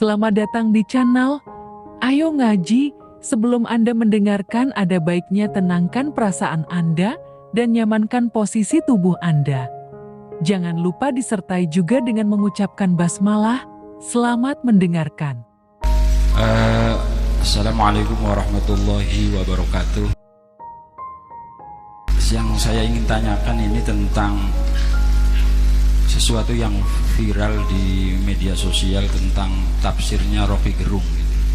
Selamat datang di channel Ayo Ngaji. Sebelum Anda mendengarkan, ada baiknya tenangkan perasaan Anda dan nyamankan posisi tubuh Anda. Jangan lupa disertai juga dengan mengucapkan basmalah. Selamat mendengarkan. Assalamualaikum warahmatullahi wabarakatuh. Yang saya ingin tanyakan ini tentang sesuatu yang viral di media sosial tentang tafsirnya Rocky Gerung.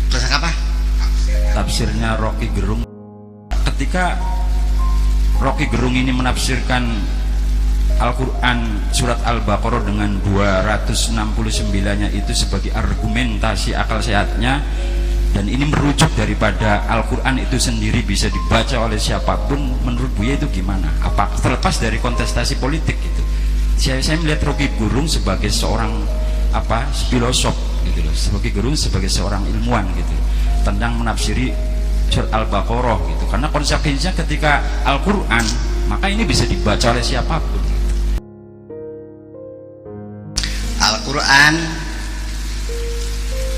Tentang apa? Tafsirnya Rocky Gerung. Ketika Rocky Gerung ini menafsirkan Al-Quran surat Al-Baqarah dengan 269-nya itu sebagai argumentasi akal sehatnya, dan ini merujuk daripada Al-Quran itu sendiri bisa dibaca oleh siapapun, menurut Buya itu gimana? Apa terlepas dari kontestasi politik gitu? Saya melihat Rocky Gerung sebagai seorang filosof gitu loh, sebagai Gerung sebagai seorang ilmuwan gitu tentang menafsiri surat Al-Baqarah gitu, karena konsekuensinya ketika Al-Quran maka ini bisa dibaca oleh siapapun. Al-Quran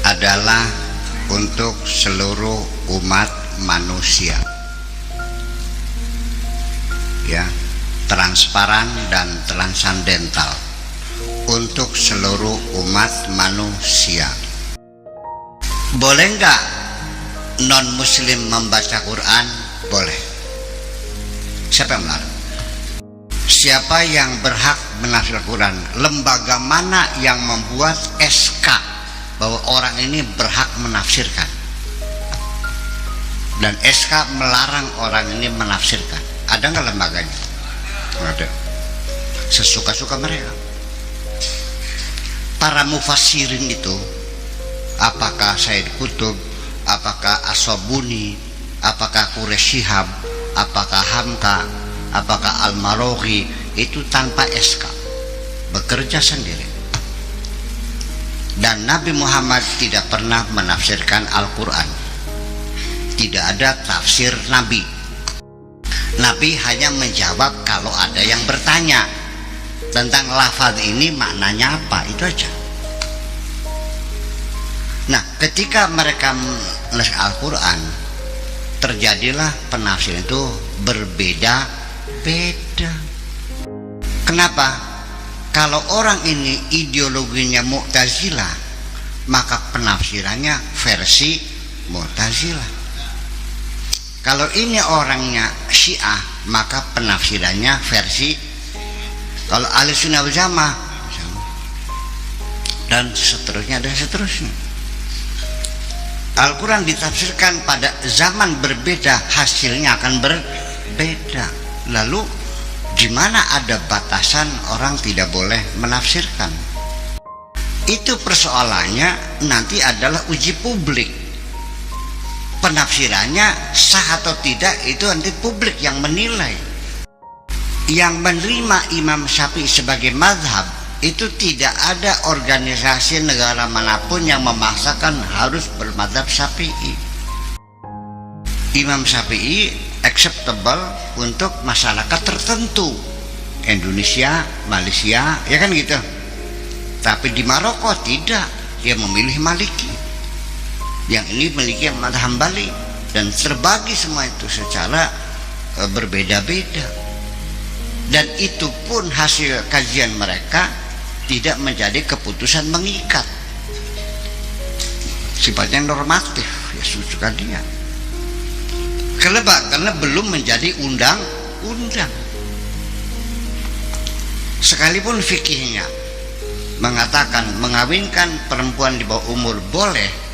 adalah untuk seluruh umat manusia, ya, transparan dan transandental untuk seluruh umat manusia. Boleh nggak non muslim membaca Quran? Boleh. Siapa yang melarang? Siapa yang berhak menafsir Quran? Lembaga mana yang membuat SK bahwa orang ini berhak menafsirkan, dan SK melarang orang ini menafsirkan? Ada nggak lembaganya? Ada. Sesuka-suka mereka. Para mufassirin itu, apakah Said Qutb, apakah As-Sabuni, apakah Quraish Shihab, apakah Hamka, apakah Al-Maroghi, itu tanpa SK, bekerja sendiri. Dan Nabi Muhammad tidak pernah menafsirkan Al-Quran. Tidak ada tafsir Nabi. Nabi hanya menjawab kalau ada yang bertanya tentang lafaz ini maknanya apa, itu aja. Nah, ketika mereka menulis Al-Quran, terjadilah penafsiran itu berbeda-beda. Kenapa? Kalau orang ini ideologinya Mu'tazilah, maka penafsirannya versi Mu'tazilah. Kalau ini orangnya Syiah, maka penafsirannya versi, kalau Ahli Sunnah wal Jamaah, dan seterusnya dan seterusnya. Al-Quran ditafsirkan pada zaman berbeda, hasilnya akan berbeda. Lalu di mana ada batasan orang tidak boleh menafsirkan? Itu persoalannya nanti adalah uji publik. Penafsirannya sah atau tidak itu nanti publik yang menilai. Yang menerima Imam Syafi'i sebagai mazhab itu tidak ada organisasi negara manapun yang memaksakan harus bermadzhab Syafi'i. Imam Syafi'i acceptable untuk masyarakat tertentu, Indonesia, Malaysia, ya kan gitu. Tapi di Maroko tidak, dia memilih Maliki. Yang ini memiliki mazhab Hambali, dan terbagi semua itu secara berbeda-beda. Dan itu pun hasil kajian mereka tidak menjadi keputusan mengikat, sifatnya normatif, ya suka dia. Kenapa? Karena belum menjadi undang-undang. Sekalipun fikihnya mengatakan mengawinkan perempuan di bawah umur boleh,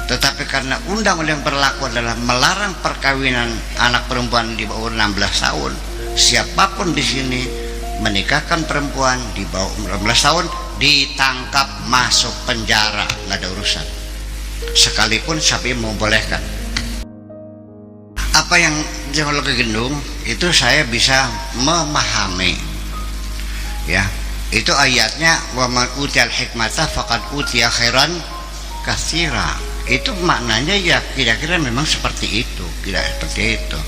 tetapi karena undang-undang yang berlaku adalah melarang perkawinan anak perempuan di bawah 16 tahun, siapapun di sini menikahkan perempuan di bawah 16 tahun ditangkap, masuk penjara, nggak ada urusan. Sekalipun Syafi'i membolehkan. Apa yang Rocky Gerung itu saya bisa memahami, ya. Itu ayatnya wa man utiyal hikmata faqad utiya khairan katsira. Itu maknanya ya kira-kira memang seperti itu, kira seperti itu.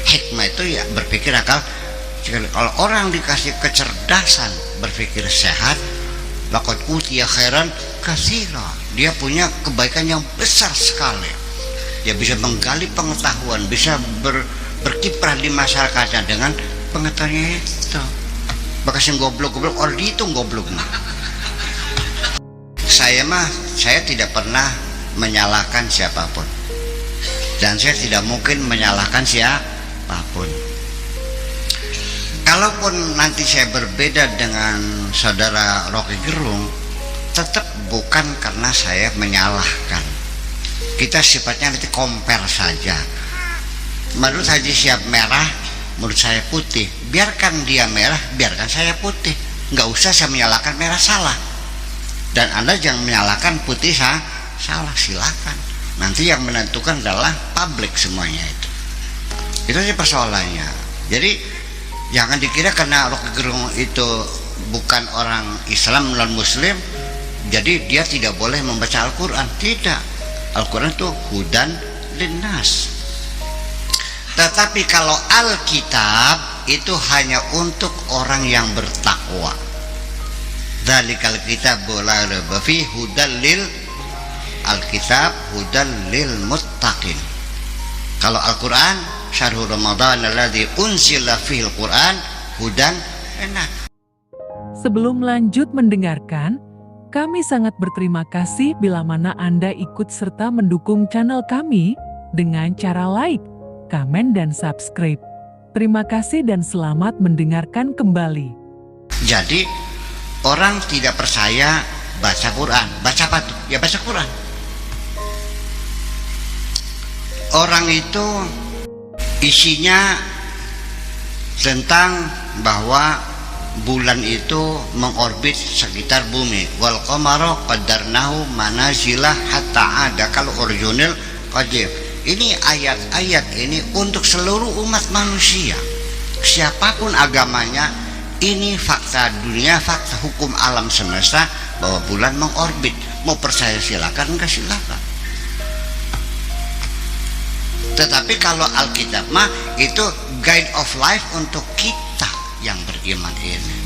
Hikmah itu ya berpikir akal. Kalau orang dikasih kecerdasan berpikir sehat, laqad utiya khairan katsira. Dia punya kebaikan yang besar sekali. Dia bisa menggali pengetahuan, bisa berkiprah di masyarakatnya dengan pengetahuannya itu. Bekas yang goblok-goblok, orang dihitung gobloknya. Saya tidak pernah menyalahkan siapapun, dan saya tidak mungkin menyalahkan siapapun. Kalaupun nanti saya berbeda dengan saudara Rocky Gerung, tetap bukan karena saya menyalahkan. Kita sifatnya nanti compare saja. Menurut Haji Syihab merah, menurut saya putih. Biarkan dia merah, biarkan saya putih. Nggak usah saya menyalahkan merah salah. Dan Anda jangan menyalahkan putih salah, silakan. Nanti yang menentukan adalah publik semuanya itu. Itu aja persoalannya. Jadi jangan dikira karena Rocky Gerung itu bukan orang Islam, non Muslim, jadi dia tidak boleh membaca Al-Quran. Tidak. Al-Quran itu hudan linnas. Tetapi kalau Alkitab itu hanya untuk orang yang bertakwa. Dzalikal kitabul la raiba fihi hudal lil Alkitab hudal lil muttaqin. Kalau Al-Quran syahrul Ramadan alladzi unzila fihil Quran hudan linnas. Sebelum lanjut mendengarkan, kami sangat berterima kasih bila mana Anda ikut serta mendukung channel kami dengan cara like, komen, dan subscribe. Terima kasih dan selamat mendengarkan kembali. Jadi orang tidak percaya baca Quran. Baca apa tuh? Ya baca Quran. Orang itu isinya tentang bahwa bulan itu mengorbit sekitar bumi. Wal qamara qaddarnahu manazila hatta ada. Kalau original qadir. Ini ayat-ayat ini untuk seluruh umat manusia. Siapapun agamanya, ini fakta dunia, fakta hukum alam semesta bahwa bulan mengorbit. Mau percaya silakan, enggak silakan. Tetapi kalau Alkitab mah itu guide of life untuk kita yang beriman ini.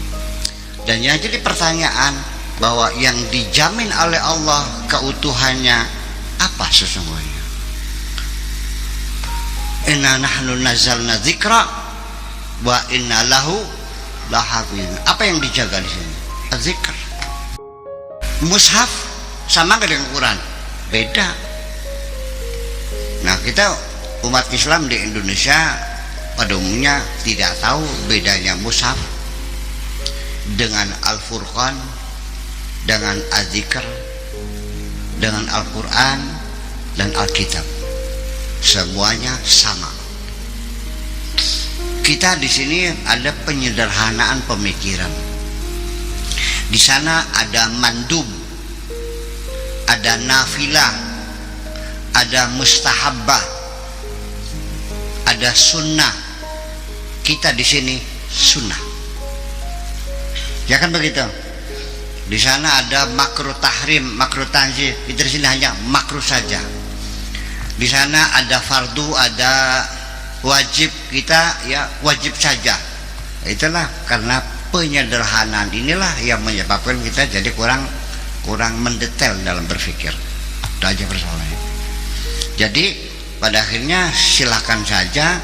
Dan yang jadi pertanyaan bahwa yang dijamin oleh Allah keutuhannya apa sesungguhnya? Inna nahnu nazzalna dzikra wa inna lahu lahafizun. Apa yang dijaga di sini? Dzikr. Mushaf sama nggak dengan Quran? Beda. Nah, kita umat Islam di Indonesia pada umumnya tidak tahu bedanya mushaf dengan Al-Furqan, dengan Az-Zikr, dengan Al-Quran dan Alkitab. Semuanya sama. Kita di sini ada penyederhanaan pemikiran. Di sana ada mandub, ada nafilah, ada mustahabbah, ada sunnah. Kita di sini sunnah. Ya kan begitu? Di sana ada makruh tahrim, makruh tanzih. Kita di sini hanya makruh saja. Di sana ada fardu, ada wajib, kita ya wajib saja. Itulah karena penyederhanaan inilah yang menyebabkan kita jadi kurang mendetail dalam berpikir. Itu aja persoalannya. Jadi pada akhirnya silakan saja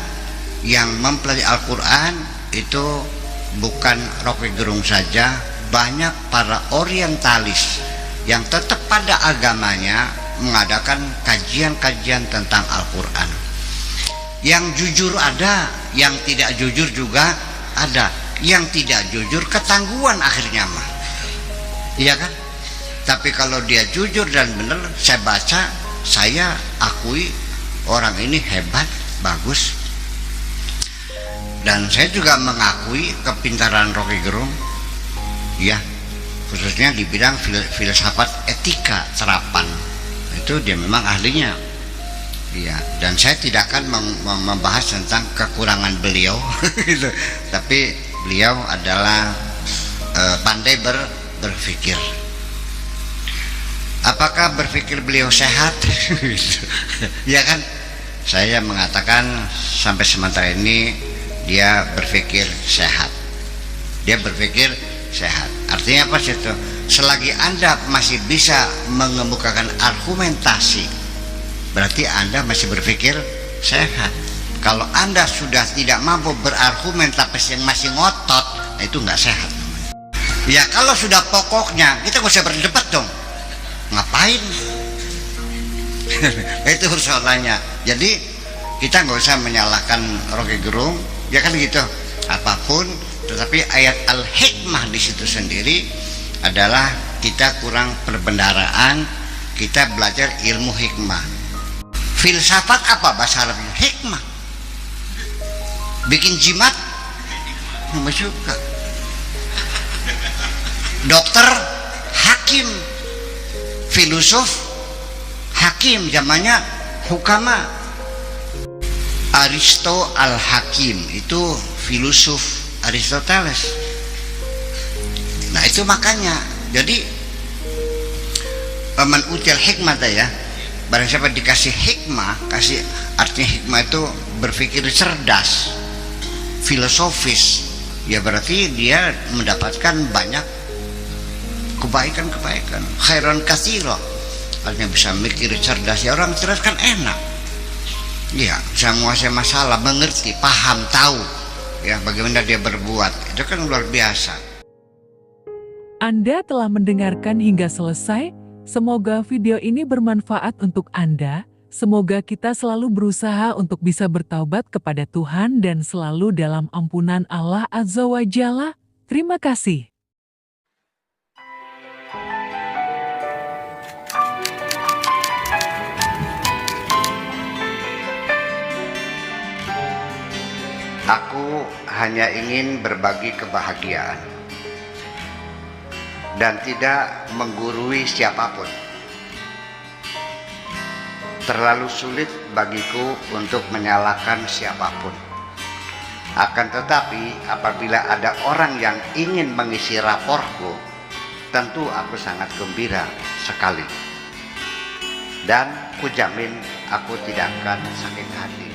yang mempelajari Al-Quran itu bukan Rocky Gerung saja, banyak para orientalis yang tetap pada agamanya mengadakan kajian-kajian tentang Al-Quran. Yang jujur ada, yang tidak jujur juga ada. Yang tidak jujur ketangguhan akhirnya mah, iya kan? Tapi kalau dia jujur dan benar, saya baca, saya akui orang ini hebat, bagus. Dan saya juga mengakui kepintaran Rocky Gerung, ya, khususnya di bidang filsafat etika terapan. Itu dia memang ahlinya, ya. Dan saya tidak akan membahas tentang kekurangan beliau, gitu. Tapi beliau adalah pandai berpikir. Apakah berpikir beliau sehat? Ya kan? Saya mengatakan sampai sementara ini dia berpikir sehat. Dia berpikir sehat. Artinya apa sih itu? selagi Anda masih bisa mengemukakan argumentasi, berarti Anda masih berpikir sehat. Kalau Anda sudah tidak mampu berargumen tapi masih ngotot, nah itu nggak sehat. Ya kalau sudah pokoknya, kita nggak usah berdebat dong. Ngapain? Itu persoalannya. Jadi kita nggak usah menyalahkan Rocky Gerung, ya kan gitu. Apapun, tetapi ayat Al-Hikmah di situ sendiri adalah kita kurang perbendaraan, kita belajar ilmu hikmah. Filsafat apa bahasa Arabnya? Hikmah. Bikin jimat nggak suka. Dokter, hakim. Filosof, hakim, zamannya hukama. Aristo al-Hakim itu filosof Aristoteles. Nah itu makanya, jadi man util hikmah ya, barang siapa dikasih hikmah, kasih artinya hikmah itu berpikir cerdas, filosofis, ya berarti dia mendapatkan banyak kebaikan-kebaikan, khairan katsira. Artinya bisa mikir cerdas, ya orang cerdas kan enak, ya bisa menguasai masalah, mengerti, paham, tahu ya bagaimana dia berbuat, itu kan luar biasa. Anda telah mendengarkan hingga selesai. Semoga video ini bermanfaat untuk Anda. Semoga kita selalu berusaha untuk bisa bertaubat kepada Tuhan dan selalu dalam ampunan Allah Azza wa Jalla. Terima kasih. Aku hanya ingin berbagi kebahagiaan dan tidak menggurui siapapun. Terlalu sulit bagiku untuk menyalahkan siapapun. Akan tetapi apabila ada orang yang ingin mengisi raportku, tentu aku sangat gembira sekali. Dan kujamin aku tidak akan sakit hati.